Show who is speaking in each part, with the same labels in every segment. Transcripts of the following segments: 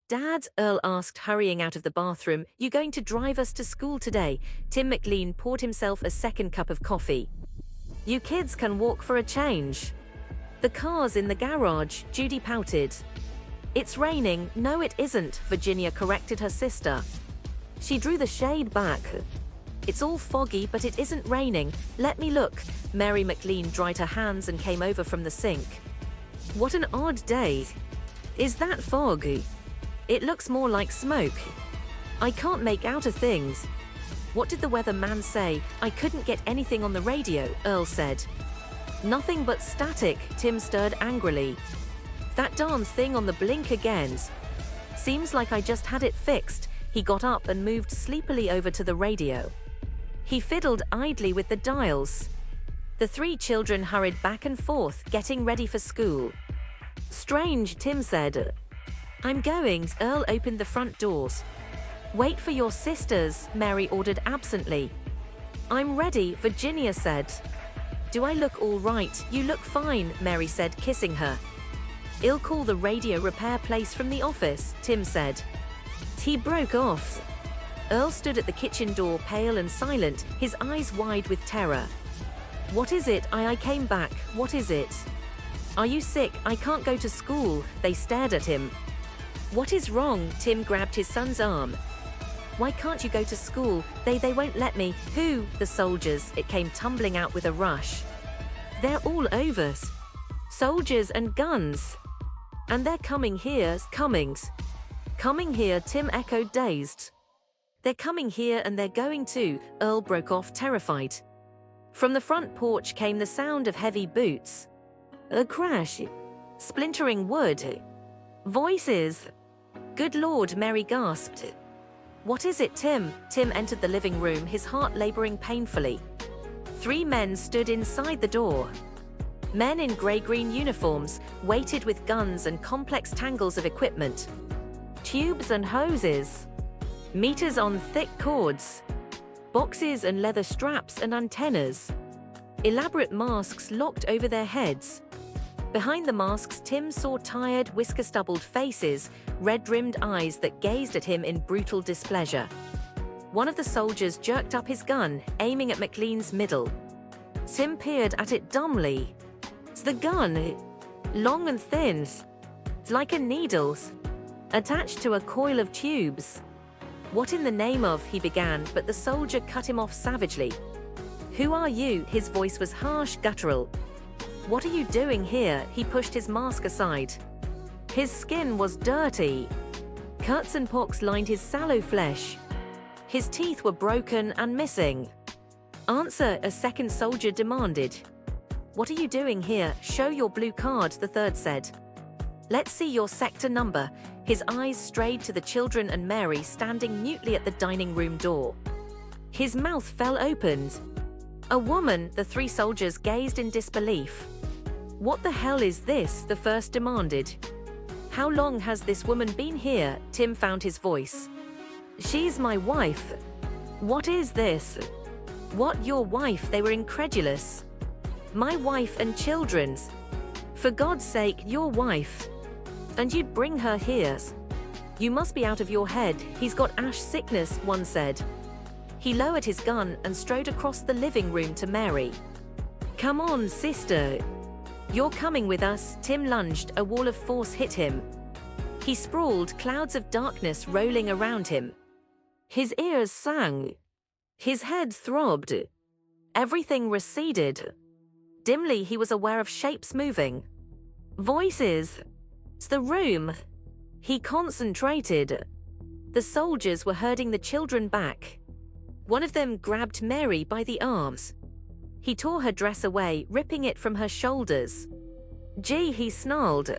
Speaker 1: Dad, Earl asked, hurrying out of the bathroom, you going to drive us to school today? Tim McLean poured himself a second cup of coffee. You kids can walk for a change. The car's in the garage, Judy pouted. It's raining. No, it isn't, Virginia corrected her sister. She drew the shade back. It's all foggy, but it isn't raining. Let me look. Mary McLean dried her hands and came over from the sink. What an odd day. Is that fog? It looks more like smoke. I can't make out a thing. What did the weatherman say? I couldn't get anything on the radio, Earl said. Nothing but static, Tim stirred angrily. That darn thing on the blink again. Seems like I just had it fixed. He got up and moved sleepily over to the radio. He fiddled idly with the dials. The three children hurried back and forth, getting ready for school. Strange, Tim said. I'm going. Earl opened the front doors. Wait for your sisters, Mary ordered absently. I'm ready, Virginia said. Do I look all right? You look fine, Mary said, kissing her. I'll call the radio repair place from the office, Tim said. He broke off. Earl stood at the kitchen door, pale and silent, his eyes wide with terror. What is it? I came back. What is it? Are you sick? I can't go to school. They stared at him. What is wrong? Tim grabbed his son's arm. Why can't you go to school? They won't let me. Who? The soldiers. It came tumbling out with a rush. They're all over. Soldiers and guns. And they're coming here. Coming here, Tim echoed, dazed. They're coming here and they're going to. Earl broke off, terrified. From the front porch came the sound of heavy boots. A crash. Splintering wood. Voices. Good Lord, Mary gasped. What is it, Tim? Tim entered the living room, his heart laboring painfully. Three men stood inside the door. Men in grey-green uniforms, weighted with guns and complex tangles of equipment. Tubes and hoses. Meters on thick cords. Boxes and leather straps and antennas. Elaborate masks locked over their heads. Behind the masks, Tim saw tired, whisker-stubbled faces, red-rimmed eyes that gazed at him in brutal displeasure. One of the soldiers jerked up his gun, aiming at McLean's middle. Tim peered at it dumbly. It's the gun. Long and thin. Like a needle. Attached to a coil of tubes. What in the name of, he began, but the soldier cut him off savagely. Who are you? His voice was harsh, guttural. What are you doing here? He pushed his mask aside. His skin was dirty. Cuts and pocks lined his sallow flesh. His teeth were broken and missing. Answer, a second soldier demanded. What are you doing here? Show your blue card, the third said. Let's see your sector number. His eyes strayed to the children and Mary standing mutely at the dining room door. His mouth fell open. A woman, the three soldiers gazed in disbelief. What the hell is this? The first demanded. How long has this woman been here? Tim found his voice. She's my wife. What is this? What, your wife? They were incredulous. My wife and children's. For God's sake, your wife. And you'd bring her here. You must be out of your head. He's got ash sickness, one said. He lowered his gun and strode across the living room to Mary. Come on, sister. You're coming with us. Tim lunged, a wall of force hit him. He sprawled, clouds of darkness rolling around him. His ears sang. His head throbbed. Everything receded. Dimly, he was aware of shapes moving. Voices. It's the room. He concentrated. The soldiers were herding the children back. One of them grabbed Mary by the arms. He tore her dress away, ripping it from her shoulders. Gee, he snarled.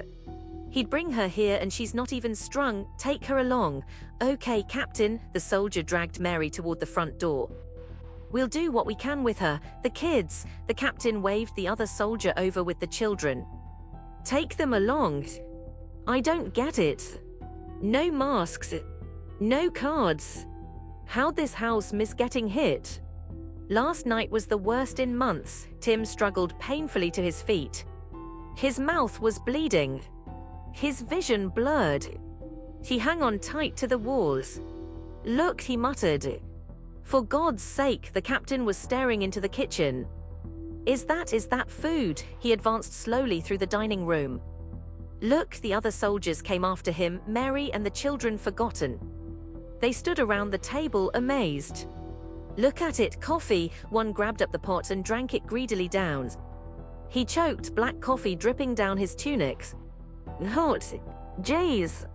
Speaker 1: He'd bring her here and she's not even strung. Take her along. Okay, Captain. The soldier dragged Mary toward the front door. We'll do what we can with her. The kids. The captain waved the other soldier over with the children. Take them along. I don't get it. No masks. No cards. How'd this house miss getting hit? Last night was the worst in months. Tim struggled painfully to his feet. His mouth was bleeding. His vision blurred. He hung on tight to the walls. Look, he muttered. For God's sake, the captain was staring into the kitchen. Is that food? He advanced slowly through the dining room. Look, the other soldiers came after him, Mary and the children forgotten. They stood around the table, amazed. Look at it, coffee. One grabbed up the pot and drank it greedily down. He choked, black coffee dripping down his tunic. Hot. Jeez.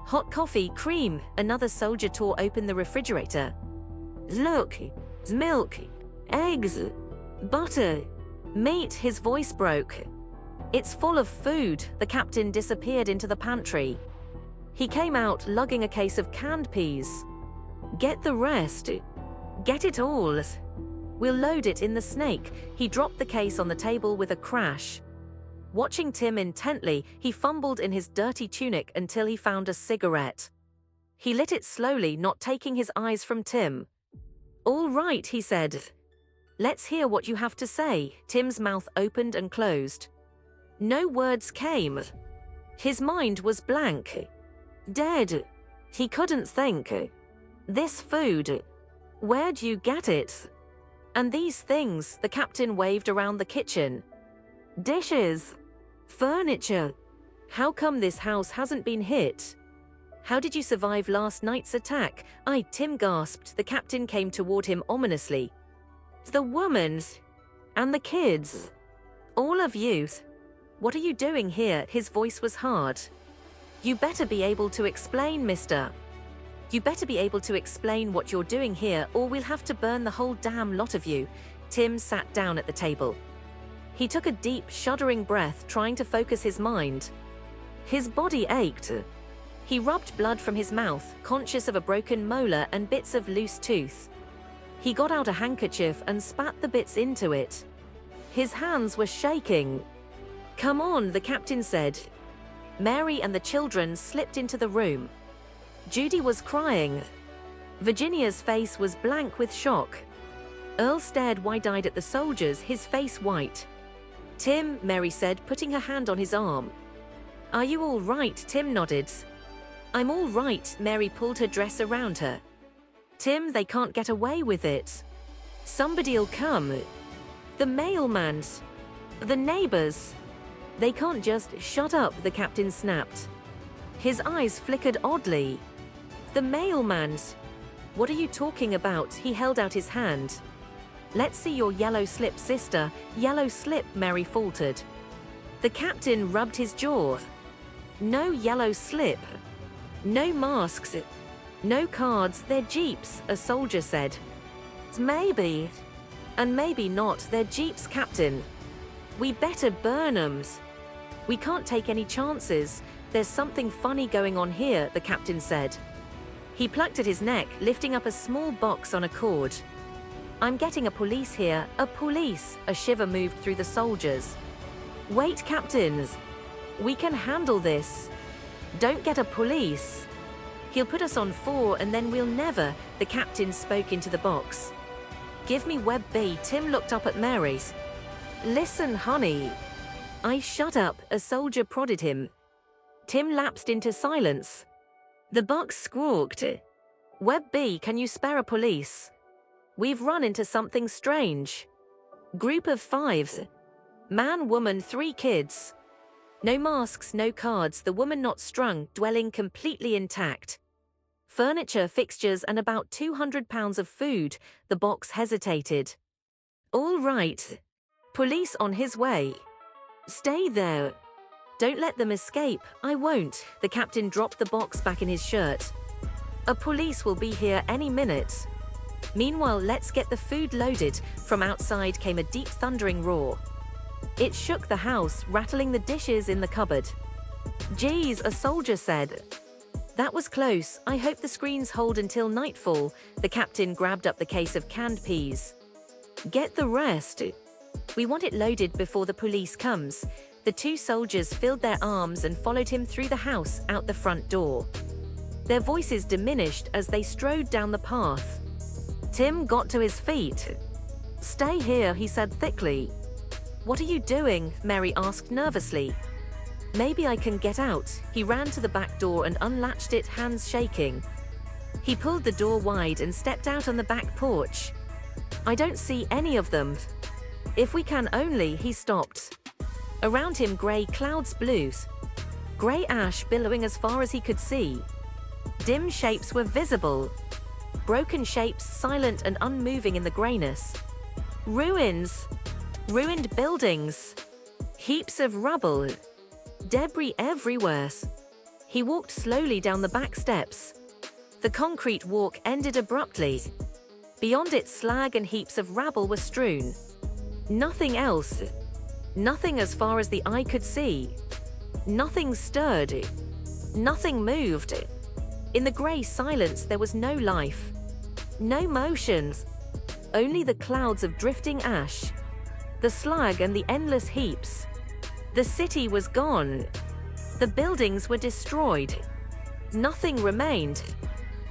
Speaker 1: Hot coffee, cream. Another soldier tore open the refrigerator. Look. Milk. Eggs. Butter. Meat. His voice broke. It's full of food. The captain disappeared into the pantry. He came out lugging a case of canned peas. Get the rest. Get it all. We'll load it in the snake. He dropped the case on the table with a crash. Watching Tim intently, he fumbled in his dirty tunic until he found a cigarette. He lit it slowly, not taking his eyes from Tim. All right, he said. Let's hear what you have to say. Tim's mouth opened and closed. No words came. His mind was blank. Dead. He couldn't think. This food. Where'd you get it? And these things, the captain waved around the kitchen. Dishes. Furniture. How come this house hasn't been hit? How did you survive last night's attack? Tim gasped. The captain came toward him ominously. The woman. And the kids. All of you. What are you doing here? His voice was hard. You better be able to explain, mister. You better be able to explain what you're doing here, or we'll have to burn the whole damn lot of you. Tim sat down at the table. He took a deep, shuddering breath, trying to focus his mind. His body ached. He rubbed blood from his mouth, conscious of a broken molar and bits of loose tooth. He got out a handkerchief and spat the bits into it. His hands were shaking. Come on, the captain said. Mary and the children slipped into the room. Judy was crying. Virginia's face was blank with shock. Earl stared wide-eyed at the soldiers, his face white. Tim, Mary said, putting her hand on his arm. Are you all right? Tim nodded. I'm all right. Mary pulled her dress around her. Tim, they can't get away with it. Somebody'll come. The mailman. The neighbors. They can't just shut up, the captain snapped. His eyes flickered oddly. The mailman. What are you talking about? He held out his hand. Let's see your yellow slip, sister. Yellow slip, Mary faltered. The captain rubbed his jaw. No yellow slip. No masks. No cards. They're jeeps, a soldier said. Maybe. And maybe not. They're jeeps, captain. We better burn 'em. We can't take any chances. There's something funny going on here, the captain said. He plucked at his neck, lifting up a small box on a cord. I'm getting a police here. A police. A shiver moved through the soldiers. Wait, captains. We can handle this. Don't get a police. He'll put us on 4 and then we'll never. The captain spoke into the box. Give me Web B. Tim looked up at Mary's. Listen, honey. Shut up. A soldier prodded him. Tim lapsed into silence. The box squawked. Web B, can you spare a police? We've run into something strange. Group of 5. Man, woman, 3 kids. No masks, no cards, the woman not strung, dwelling completely intact. Furniture, fixtures, and about 200 pounds of food. The box hesitated. All right. Police on his way. Stay there. Don't let them escape. I won't. The captain dropped the box back in his shirt. A police will be here any minute. Meanwhile, let's get the food loaded. From outside came a deep thundering roar. It shook the house, rattling the dishes in the cupboard. Geez, a soldier said. That was close. I hope the screens hold until nightfall. The captain grabbed up the case of canned peas. Get the rest. We want it loaded before the police comes. The 2 soldiers filled their arms and followed him through the house, out the front door. Their voices diminished as they strode down the path. Tim got to his feet. Stay here, he said thickly. What are you doing? Mary asked nervously. Maybe I can get out. He ran to the back door and unlatched it, hands shaking. He pulled the door wide and stepped out on the back porch. I don't see any of them. If we can only, he stopped. Around him, gray clouds blew. Gray ash billowing as far as he could see. Dim shapes were visible. Broken shapes, silent and unmoving in the grayness. Ruins. Ruined buildings. Heaps of rubble. Debris everywhere. He walked slowly down the back steps. The concrete walk ended abruptly. Beyond it, slag and heaps of rubble were strewn. Nothing else. Nothing as far as the eye could see. Nothing stirred. Nothing moved. In the grey silence, there was no life. No motions. Only the clouds of drifting ash. The slag and the endless heaps. The city was gone. The buildings were destroyed. Nothing remained.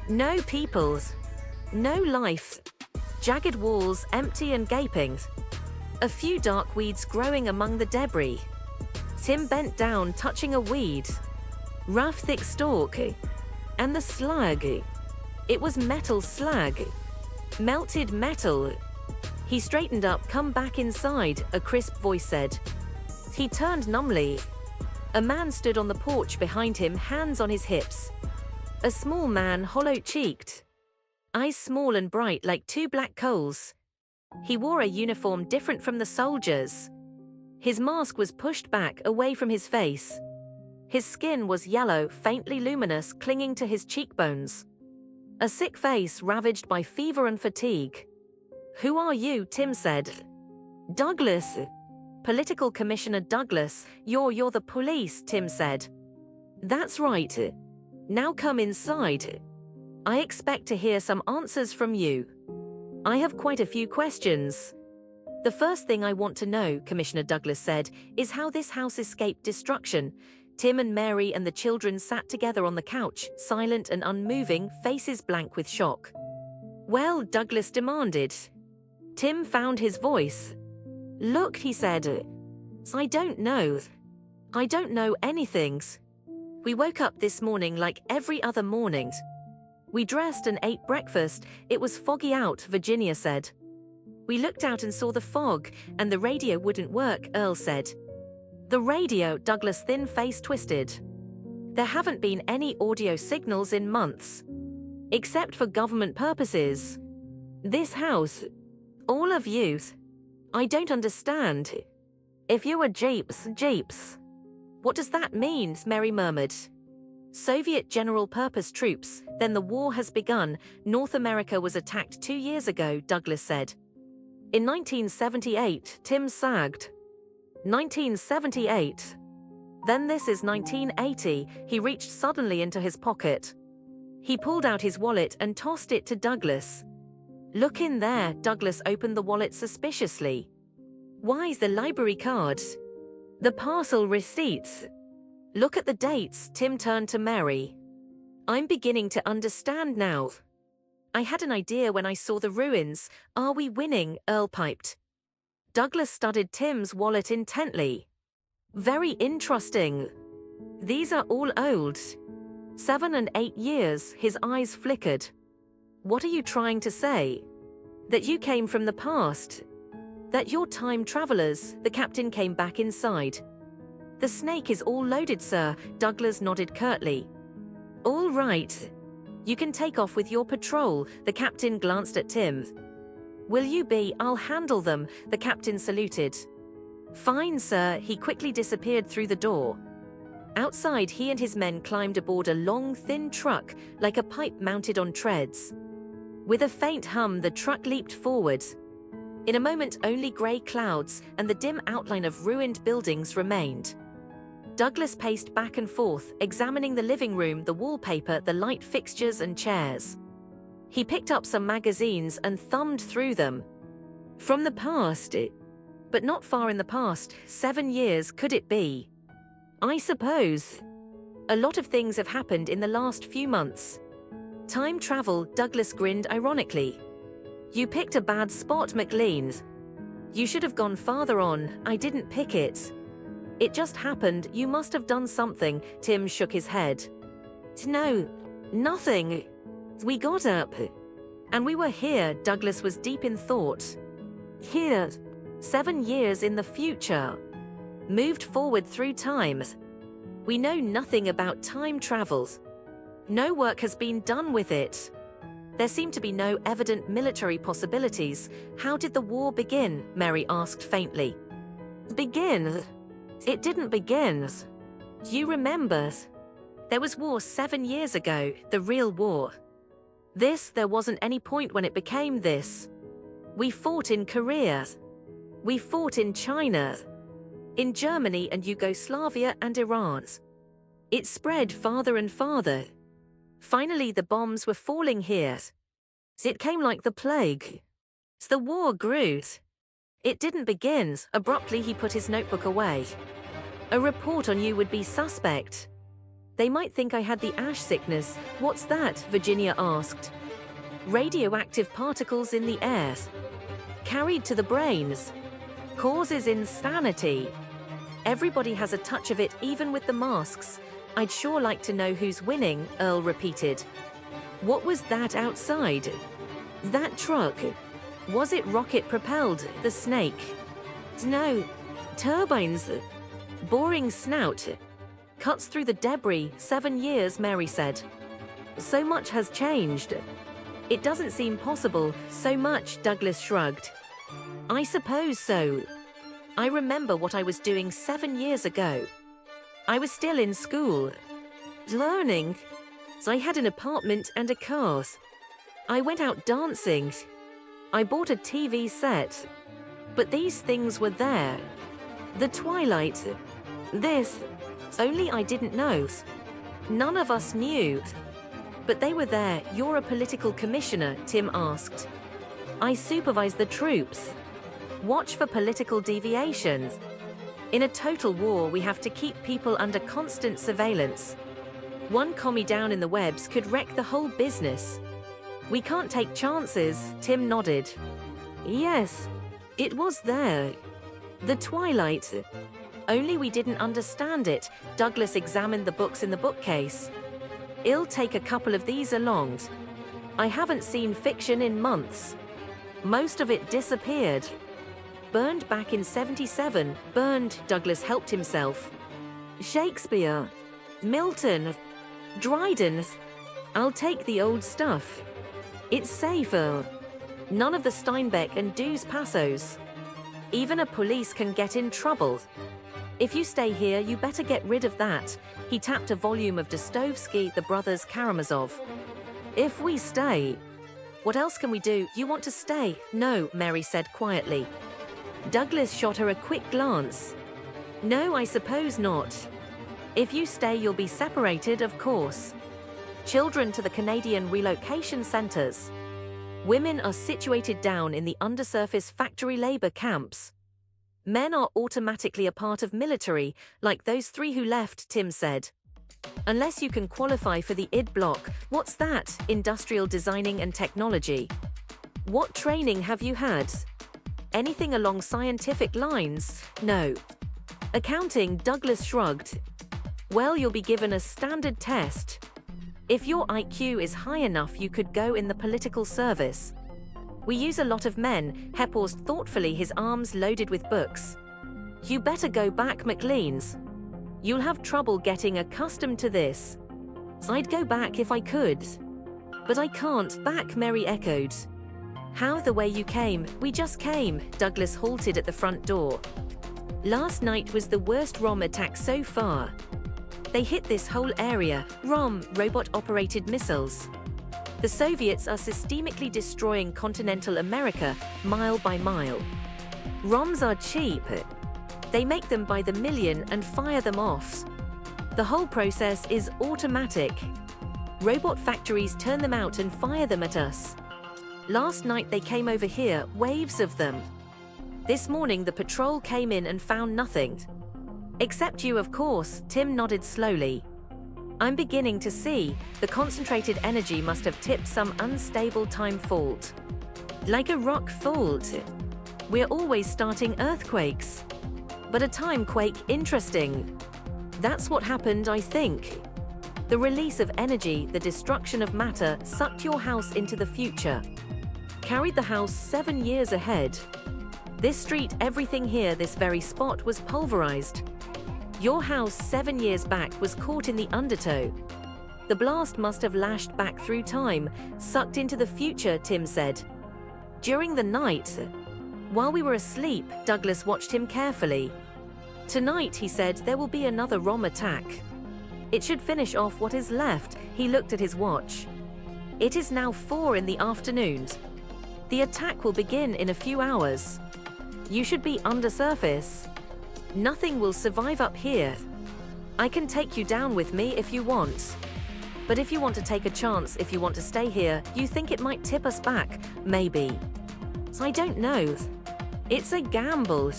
Speaker 1: No people. No life. Jagged walls, empty and gaping. A few dark weeds growing among the debris. Tim bent down, touching a weed. Rough, thick stalk. And the slag. It was metal slag. Melted metal. He straightened up. Come back inside, a crisp voice said. He turned numbly. A man stood on the porch behind him, hands on his hips. A small man, hollow-cheeked. Eyes small and bright like two black coals. He wore a uniform different from the soldiers. His mask was pushed back, away from his face. His skin was yellow, faintly luminous, clinging to his cheekbones. A sick face ravaged by fever and fatigue. Who are you? Tim said. Douglas. Political Commissioner Douglas. You're the police, Tim said. That's right. Now come inside. I expect to hear some answers from you. I have quite a few questions. The first thing I want to know, Commissioner Douglas said, is how this house escaped destruction. Tim and Mary and the children sat together on the couch, silent and unmoving, faces blank with shock. Well, Douglas demanded. Tim found his voice. Look, he said. I don't know. I don't know anything. We woke up this morning like every other morning. We dressed and ate breakfast. It was foggy out, Virginia said. We looked out and saw the fog, and the radio wouldn't work, Earl said. The radio, Douglas' thin face twisted. There haven't been any audio signals in months. Except for government purposes. This house. All of you. I don't understand. If you were Jeeps. What does that mean? Mary murmured. Soviet general-purpose troops, then the war has begun. North America was attacked 2 years ago, Douglas said. In 1978, Tim sagged. 1978. Then this is 1980, he reached suddenly into his pocket. He pulled out his wallet and tossed it to Douglas. Look in there, Douglas opened the wallet suspiciously. Why's the library cards? The parcel receipts. Look at the dates, Tim turned to Mary. I'm beginning to understand now. I had an idea when I saw the ruins. Are we winning? Earl piped. Douglas studied Tim's wallet intently. Very interesting. These are all old. 7 and 8 years, his eyes flickered. What are you trying to say? That you came from the past. That you're time travelers, the captain came back inside. The snake is all loaded, sir, Douglas nodded curtly. All right. You can take off with your patrol, the captain glanced at Tim. Will you be? I'll handle them, the captain saluted. Fine, sir, he quickly disappeared through the door. Outside, he and his men climbed aboard a long, thin truck, like a pipe mounted on treads. With a faint hum, the truck leaped forward. In a moment, only grey clouds and the dim outline of ruined buildings remained. Douglas paced back and forth, examining the living room, the wallpaper, the light fixtures and chairs. He picked up some magazines and thumbed through them. From the past, but not far in the past, 7 years could it be? I suppose. A lot of things have happened in the last few months. Time travel, Douglas grinned ironically. You picked a bad spot, McLeans. You should have gone farther on, I didn't pick it. It just happened. You must have done something. Tim shook his head. No, nothing. We got up. And we were here. Douglas was deep in thought. Here. 7 years in the future. Moved forward through time. We know nothing about time travels. No work has been done with it. There seem to be no evident military possibilities. How did the war begin? Mary asked faintly. Begin? It didn't begin. You remember? There was war 7 years ago, the real war. There wasn't any point when it became this. We fought in Korea. We fought in China. In Germany and Yugoslavia and Iran. It spread farther and farther. Finally, the bombs were falling here. It came like the plague. The war grew. It didn't begin. Abruptly, he put his notebook away. A report on you would be suspect. They might think I had the ash sickness. What's that? Virginia asked. Radioactive particles in the air. Carried to the brains. Causes insanity. Everybody has a touch of it, even with the masks. I'd sure like to know who's winning, Earl repeated. What was that outside? That truck. Was it rocket-propelled, the snake? No. Turbines. Boring snout. Cuts through the debris. 7 years, Mary said. So much has changed. It doesn't seem possible. So much, Douglas shrugged. I suppose so. I remember what I was doing 7 years ago. I was still in school. Learning. I had an apartment and a car. I went out dancing. I bought a TV set. But these things were there. The Twilight. This. Only I didn't know. None of us knew. But they were there. You're a political commissioner, Tim asked. I supervise the troops. Watch for political deviations. In a total war, we have to keep people under constant surveillance. One commie down in the webs could wreck the whole business. We can't take chances, Tim nodded. Yes, it was there. The Twilight. Only we didn't understand it. Douglas examined the books in the bookcase. I'll take a couple of these along. I haven't seen fiction in months. Most of it disappeared. Burned back in 77. Burned, Douglas helped himself. Shakespeare. Milton. Dryden. I'll take the old stuff. It's safer. None of the Steinbeck and Dos Passos. Even a police can get in trouble. If you stay here, you better get rid of that. He tapped a volume of Dostoevsky, the brothers Karamazov. If we stay. What else can we do? You want to stay? No, Mary said quietly. Douglas shot her a quick glance. No, I suppose not. If you stay, you'll be separated, of course. Children to the Canadian relocation centers. Women are situated down in the undersurface factory labor camps. Men are automatically a part of military, like those 3 who left, Tim said. Unless you can qualify for the ID block. What's that? Industrial designing and technology. What training have you had? Anything along scientific lines? No. Accounting, Douglas shrugged. Well, you'll be given a standard test. If your IQ is high enough, you could go in the political service. We use a lot of men, he paused thoughtfully, his arms loaded with books. You better go back, McLeans. You'll have trouble getting accustomed to this. I'd go back if I could. But I can't. Back, Mary echoed. How the way you came? We just came. Douglas halted at the front door. Last night was the worst ROM attack so far. They hit this whole area. ROM, robot-operated missiles. The Soviets are systemically destroying continental America, mile by mile. ROMs are cheap. They make them by the million and fire them off. The whole process is automatic. Robot factories turn them out and fire them at us. Last night they came over here, waves of them. This morning the patrol came in and found nothing. Except you, of course, Tim nodded slowly. I'm beginning to see. The concentrated energy must have tipped some unstable time fault. Like a rock fault. We're always starting earthquakes. But a time quake, interesting. That's what happened, I think. The release of energy, the destruction of matter, sucked your house into the future. Carried the house 7 years ahead. This street, everything here, this very spot was pulverized. Your house 7 years back was caught in the undertow. The blast must have lashed back through time, sucked into the future, Tim said. During the night, while we were asleep, Douglas watched him carefully. Tonight, he said, there will be another ROM attack. It should finish off what is left. He looked at his watch. It is now 4 in the afternoon. The attack will begin in a few hours. You should be undersurface. Nothing will survive up here. I can take you down with me if you want. But if you want to take a chance, if you want to stay here, you think it might tip us back, maybe. I don't know. It's a gamble.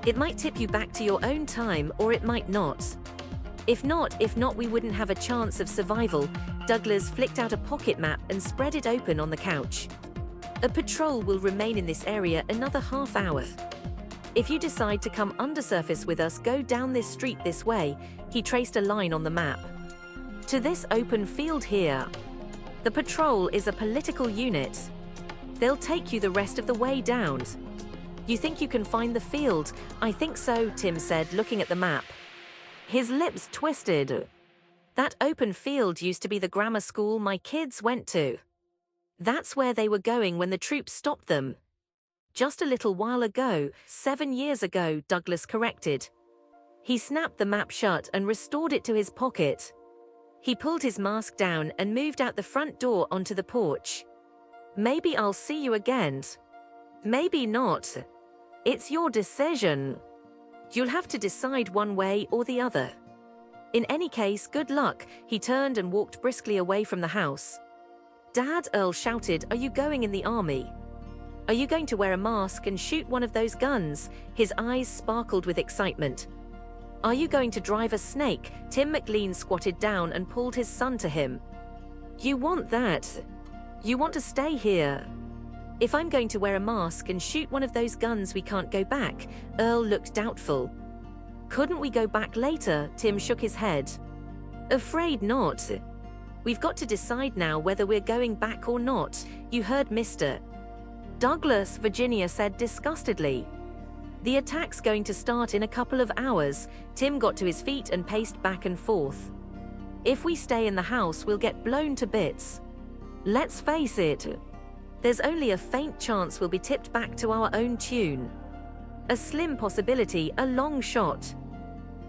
Speaker 1: It might tip you back to your own time, or it might not. If not, we wouldn't have a chance of survival. Douglas flicked out a pocket map and spread it open on the couch. A patrol will remain in this area another half hour. If you decide to come undersurface with us, go down this street this way. He traced a line on the map. To this open field here. The patrol is a political unit. They'll take you the rest of the way down. You think you can find the field? I think so, Tim said, looking at the map. His lips twisted. That open field used to be the grammar school my kids went to. That's where they were going when the troops stopped them. Just a little while ago, 7 years ago, Douglas corrected. He snapped the map shut and restored it to his pocket. He pulled his mask down and moved out the front door onto the porch. Maybe I'll see you again. Maybe not. It's your decision. You'll have to decide one way or the other. In any case, good luck. He turned and walked briskly away from the house. Dad, Earl shouted, are you going in the army? Are you going to wear a mask and shoot one of those guns? His eyes sparkled with excitement. Are you going to drive a snake? Tim McLean squatted down and pulled his son to him. You want that? You want to stay here? If I'm going to wear a mask and shoot one of those guns, we can't go back. Earl looked doubtful. Couldn't we go back later? Tim shook his head. Afraid not. We've got to decide now whether we're going back or not. You heard Mr. Douglas, Virginia said disgustedly. The attack's going to start in a couple of hours. Tim got to his feet and paced back and forth. If we stay in the house, we'll get blown to bits. Let's face it. There's only a faint chance we'll be tipped back to our own tune. A slim possibility, a long shot.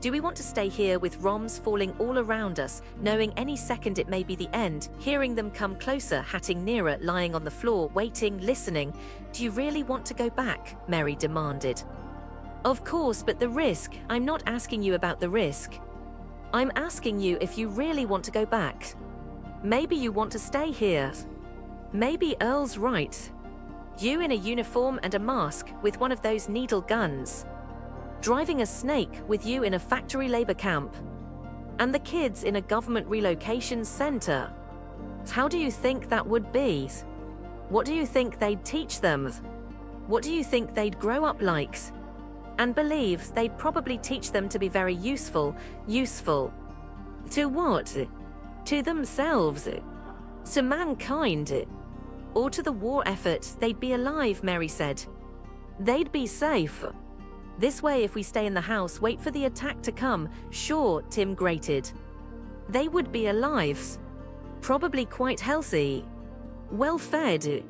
Speaker 1: Do we want to stay here with ROMs falling all around us, knowing any second it may be the end, hearing them come closer, hatting nearer, lying on the floor, waiting, listening? Do you really want to go back? Mary demanded. Of course, but the risk. I'm not asking you about the risk. I'm asking you if you really want to go back. Maybe you want to stay here. Maybe Earl's right. You in a uniform and a mask, with one of those needle guns. Driving a snake, with you in a factory labor camp. And the kids in a government relocation center. How do you think that would be? What do you think they'd teach them? What do you think they'd grow up like? And believe they'd probably teach them to be very useful. Useful. To what? To themselves. To mankind. Or to the war effort. They'd be alive, Mary said. They'd be safe. This way, if we stay in the house, wait for the attack to come. Sure, Tim grated. They would be alive. Probably quite healthy. Well-fed.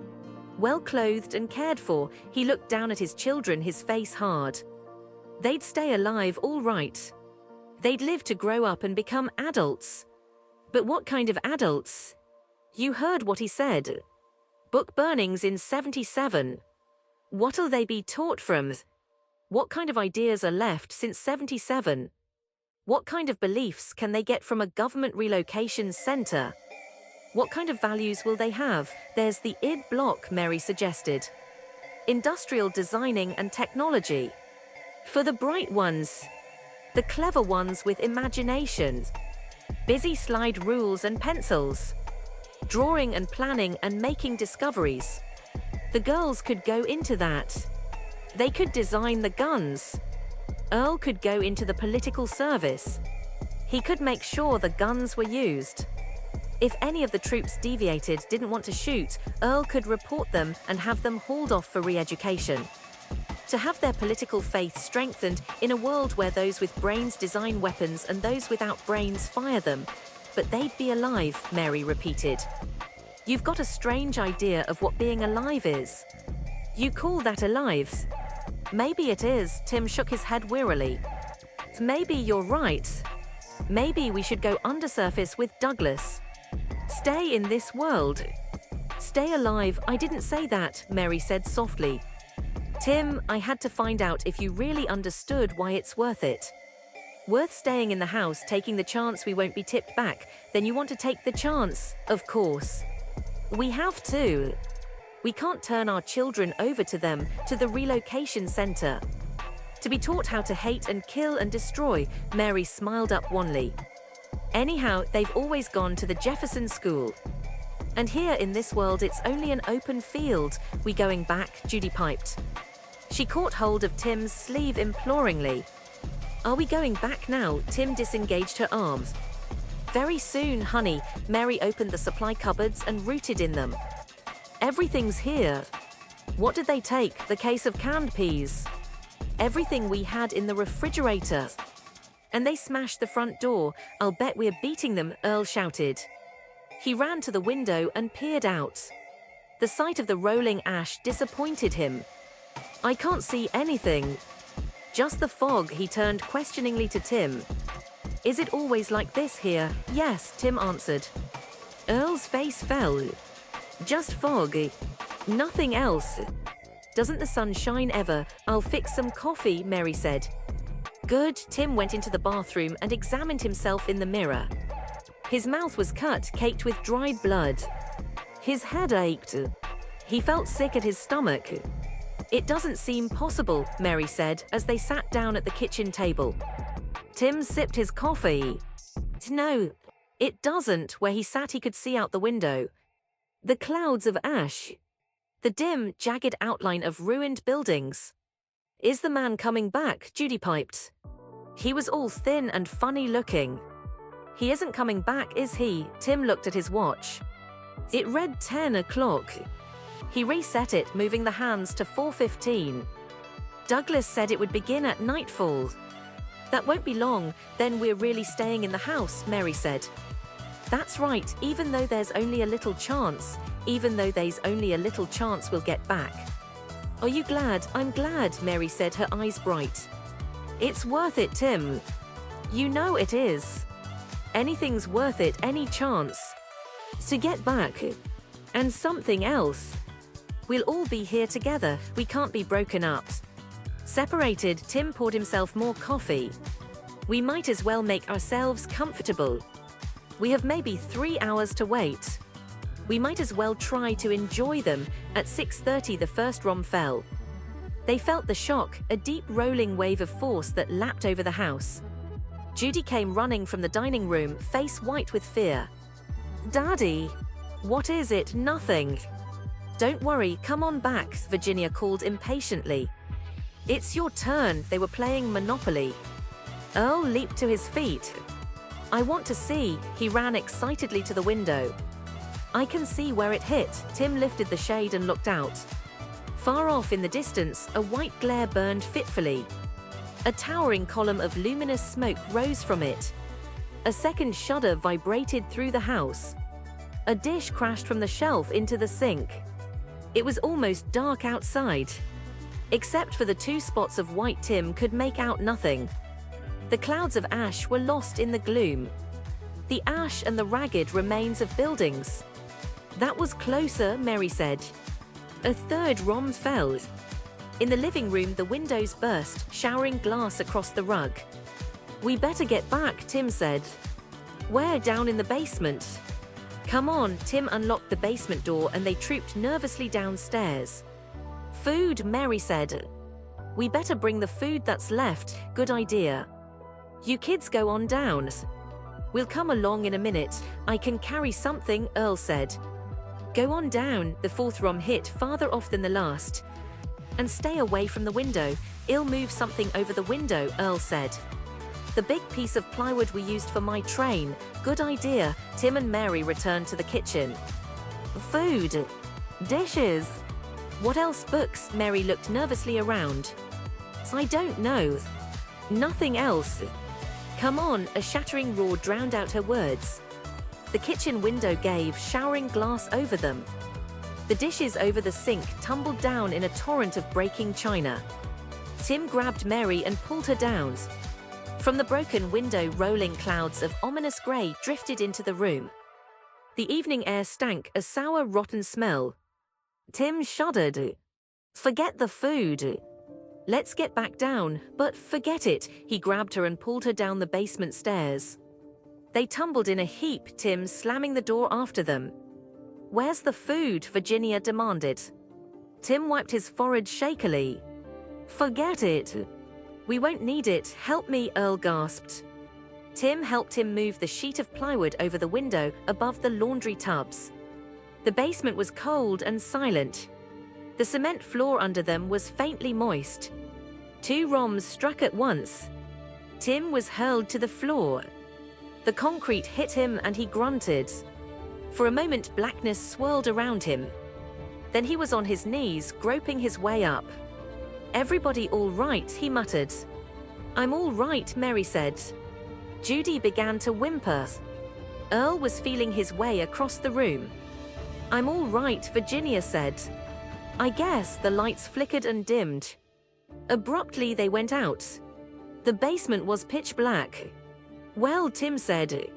Speaker 1: Well-clothed and cared for. He looked down at his children, his face hard. They'd stay alive, all right. They'd live to grow up and become adults. But what kind of adults? You heard what he said. Book burnings in 77. What'll they be taught from? What kind of ideas are left since 77? What kind of beliefs can they get from a government relocation center? What kind of values will they have? There's the id block, Mary suggested. Industrial designing and technology. For the bright ones. The clever ones with imagination. Busy slide rules and pencils. Drawing and planning and making discoveries. The girls could go into that. They could design the guns. Earl could go into the political service. He could make sure the guns were used. If any of the troops deviated, didn't want to shoot, Earl could report them and have them hauled off for re-education. To have their political faith strengthened in a world where those with brains design weapons and those without brains fire them. But they'd be alive, Mary repeated. You've got a strange idea of what being alive is. You call that alive? Maybe it is, Tim shook his head wearily. Maybe you're right. Maybe we should go undersurface with Douglas. Stay in this world. Stay alive, I didn't say that, Mary said softly. Tim, I had to find out if you really understood why it's worth it. Worth staying in the house, taking the chance we won't be tipped back. Then you want to take the chance, of course. We have to. We can't turn our children over to them, to the relocation center. To be taught how to hate and kill and destroy, Mary smiled up wanly. Anyhow, they've always gone to the Jefferson School. And here in this world it's only an open field. We going back? Judy piped. She caught hold of Tim's sleeve imploringly. Are we going back now? Tim disengaged her arms. Very soon, honey. Mary opened the supply cupboards and rooted in them. Everything's here. What did they take? The case of canned peas. Everything we had in the refrigerator. And they smashed the front door. I'll bet we're beating them, Earl shouted. He ran to the window and peered out. The sight of the rolling ash disappointed him. I can't see anything. Just the fog, he turned questioningly to Tim. Is it always like this here? Yes, Tim answered. Earl's face fell. Just fog. Nothing else. Doesn't the sun shine ever? I'll fix some coffee, Mary said. Good. Tim went into the bathroom and examined himself in the mirror. His mouth was cut, caked with dried blood. His head ached. He felt sick at his stomach. It doesn't seem possible, Mary said as they sat down at the kitchen table. Tim sipped his coffee. No, it doesn't. Where he sat he could see out the window. The clouds of ash. The dim, jagged outline of ruined buildings. Is the man coming back? Judy piped. He was all thin and funny looking. He isn't coming back, is he? Tim looked at his watch. It read 10 o'clock. He reset it, moving the hands to 4:15. Douglas said it would begin at nightfall. That won't be long, then we're really staying in the house, Mary said. That's right, even though there's only a little chance, we'll get back. Are you glad? I'm glad, Mary said, her eyes bright. It's worth it, Tim. You know it is. Anything's worth it, any chance. To get back. And something else. We'll all be here together, we can't be broken up. Separated, Tim poured himself more coffee. We might as well make ourselves comfortable. We have maybe 3 hours to wait. We might as well try to enjoy them. At 6:30 the first rom fell. They felt the shock, a deep rolling wave of force that lapped over the house. Judy came running from the dining room, face white with fear. Daddy! What is it? Nothing. Don't worry, come on back, Virginia called impatiently. It's your turn. They were playing Monopoly. Earl leaped to his feet. I want to see. He ran excitedly to the window. I can see where it hit. Tim lifted the shade and looked out. Far off in the distance, a white glare burned fitfully. A towering column of luminous smoke rose from it. A second shudder vibrated through the house. A dish crashed from the shelf into the sink. It was almost dark outside. Except for the 2 spots of white, Tim could make out nothing. The clouds of ash were lost in the gloom. The ash and the ragged remains of buildings. That was closer, Mary said. A third rom fell. In the living room, the windows burst, showering glass across the rug. We better get back, Tim said. Where? Down in the basement. Come on. Tim unlocked the basement door and they trooped nervously downstairs. Food, Mary said. We better bring the food that's left. Good idea. You kids go on down. We'll come along in a minute. I can carry something, Earl said. Go on down. The fourth rom hit farther off than the last. And stay away from the window. I'll move something over the window, Earl said. The big piece of plywood we used for my train. Good idea. Tim and Mary returned to the kitchen. Food. Dishes. What else? Books. Mary looked nervously around. I don't know. Nothing else. Come on, a shattering roar drowned out her words. The kitchen window gave, showering glass over them. The dishes over the sink tumbled down in a torrent of breaking china. Tim grabbed Mary and pulled her down. From the broken window, rolling clouds of ominous gray drifted into the room. The evening air stank, a sour, rotten smell. Tim shuddered. Forget the food. Let's get back down, but forget it. He grabbed her and pulled her down the basement stairs. They tumbled in a heap, Tim slamming the door after them. Where's the food? Virginia demanded. Tim wiped his forehead shakily. Forget it. We won't need it. Help me, Earl gasped. Tim helped him move the sheet of plywood over the window above the laundry tubs. The basement was cold and silent. The cement floor under them was faintly moist. 2 ROMs struck at once. Tim was hurled to the floor. The concrete hit him and he grunted. For a moment, blackness swirled around him. Then he was on his knees, groping his way up. Everybody all right? He muttered. I'm all right, Mary said. Judy began to whimper. Earl was feeling his way across the room. I'm all right, Virginia said. I guess. The lights flickered and dimmed. Abruptly, they went out. The basement was pitch black. Well, Tim said.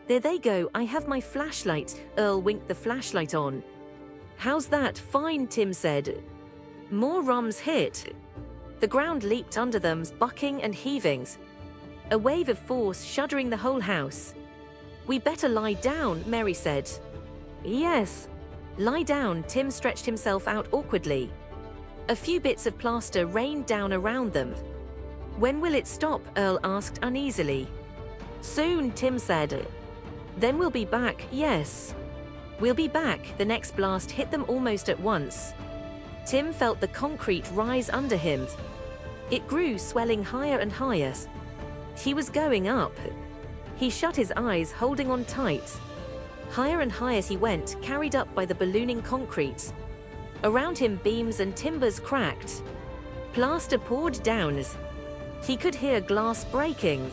Speaker 1: There they go, I have my flashlight. Earl winked the flashlight on. How's that? Fine, Tim said. More ROMs hit. The ground leaped under them, bucking and heaving. A wave of force shuddering the whole house. We better lie down, Mary said. Yes. Lie down. Tim stretched himself out awkwardly. A few bits of plaster rained down around them. When will it stop? Earl asked uneasily. Soon, Tim said. Then we'll be back. Yes. We'll be back. The next blast hit them almost at once. Tim felt the concrete rise under him. It grew, swelling higher and higher. He was going up. He shut his eyes, holding on tight. Higher and higher he went, carried up by the ballooning concrete. Around him, beams and timbers cracked. Plaster poured down. He could hear glass breaking.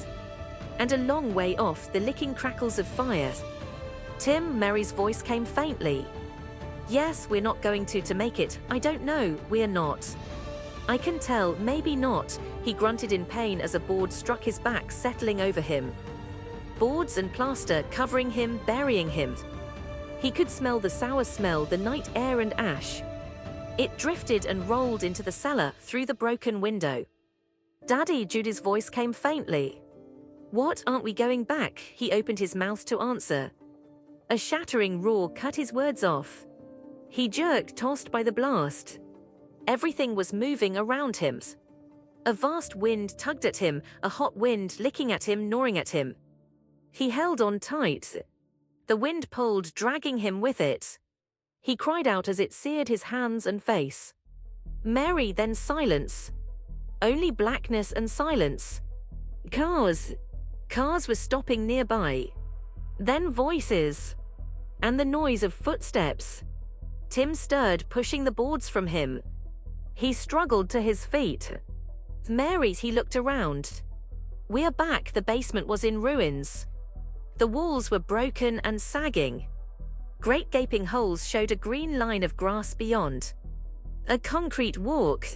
Speaker 1: And a long way off, the licking crackles of fire. Tim, Mary's voice came faintly. Yes, we're not going to make it. I don't know, we're not. I can tell, maybe not. He grunted in pain as a board struck his back, settling over him. Boards and plaster covering him, burying him. He could smell the sour smell, the night air and ash. It drifted and rolled into the cellar, through the broken window. Daddy, Judy's voice came faintly. What, aren't we going back? He opened his mouth to answer. A shattering roar cut his words off. He jerked, tossed by the blast. Everything was moving around him. A vast wind tugged at him, a hot wind licking at him, gnawing at him. He held on tight. The wind pulled, dragging him with it. He cried out as it seared his hands and face. Mary, then silence. Only blackness and silence. Cars. Cars were stopping nearby. Then voices. And the noise of footsteps. Tim stirred, pushing the boards from him. He struggled to his feet. Mary, he looked around. We're back. The basement was in ruins. The walls were broken and sagging. Great gaping holes showed a green line of grass beyond. A concrete walk.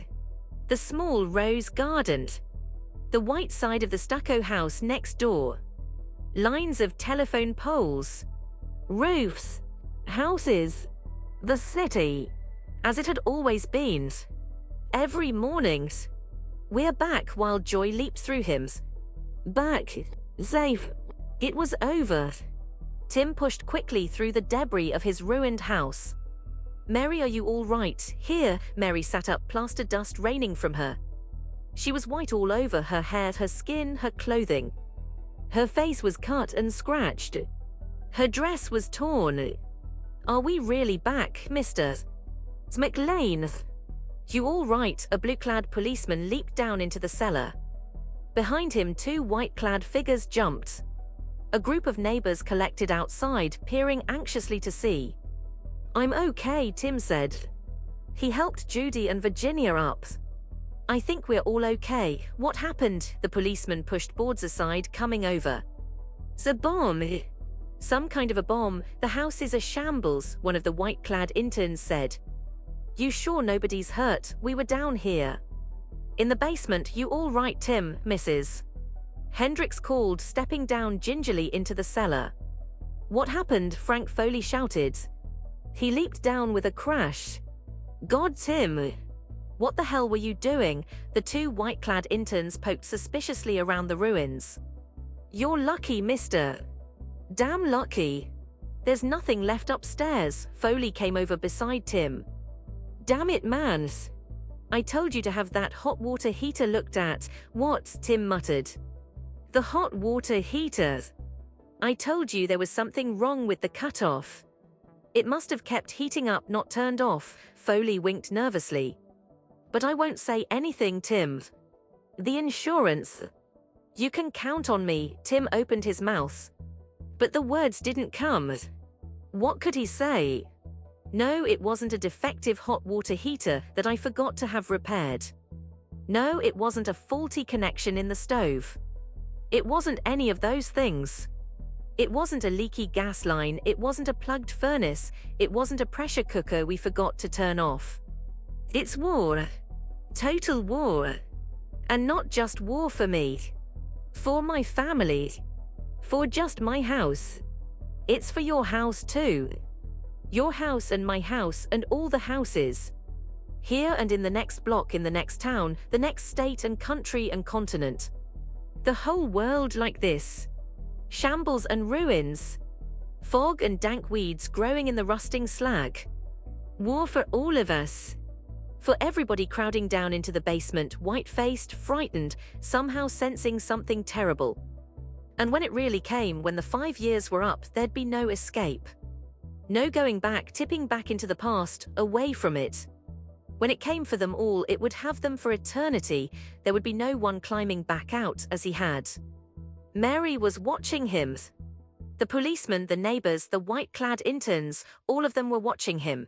Speaker 1: The small rose garden. The white side of the stucco house next door. Lines of telephone poles. Roofs. Houses. The city. As it had always been. Every morning. We're back. While joy leaped through him. Back. Safe. It was over. Tim pushed quickly through the debris of his ruined house. Mary, are you all right? Here. Mary sat up, plaster dust raining from her. She was white all over, her hair, her skin, her clothing. Her face was cut and scratched. Her dress was torn. Are we really back, Mr. McLean? You all right? A blue-clad policeman leaped down into the cellar. Behind him, two white-clad figures jumped. A group of neighbors collected outside, peering anxiously to see. I'm okay, Tim said. He helped Judy and Virginia up. I think we're all okay. What happened? The policeman pushed boards aside, coming over. The bomb. Some kind of a bomb. The house is a shambles, one of the white-clad interns said. You sure nobody's hurt? We were down here. In the basement. You all right, Tim, Mrs. Hendricks called, stepping down gingerly into the cellar. What happened? Frank Foley shouted. He leaped down with a crash. God, Tim. What the hell were you doing? The two white-clad interns poked suspiciously around the ruins. You're lucky, mister. Damn lucky. There's nothing left upstairs. Foley came over beside Tim. Damn it, man. I told you to have that hot water heater looked at. What? Tim muttered. The hot water heater. I told you there was something wrong with the cutoff. It must have kept heating up, not turned off. Foley winked nervously. But I won't say anything, Tim. The insurance. You can count on me. Tim opened his mouth. But the words didn't come. What could he say? No, it wasn't a defective hot water heater that I forgot to have repaired. No, it wasn't a faulty connection in the stove. It wasn't any of those things. It wasn't a leaky gas line, it wasn't a plugged furnace, it wasn't a pressure cooker we forgot to turn off. It's war. Total war. And not just war for me. For my family. For just my house. It's for your house too. Your house and my house and all the houses. Here and in the next block, in the next town, the next state and country and continent. The whole world like this. Shambles and ruins. Fog and dank weeds growing in the rusting slag. War for all of us. For everybody crowding down into the basement, white-faced, frightened, somehow sensing something terrible. And when it really came, when the 5 years were up, there'd be no escape. No going back, tipping back into the past, away from it. When it came for them all, it would have them for eternity. There would be no one climbing back out as he had. Mary was watching him. The policemen, the neighbors, the white-clad interns, all of them were watching him.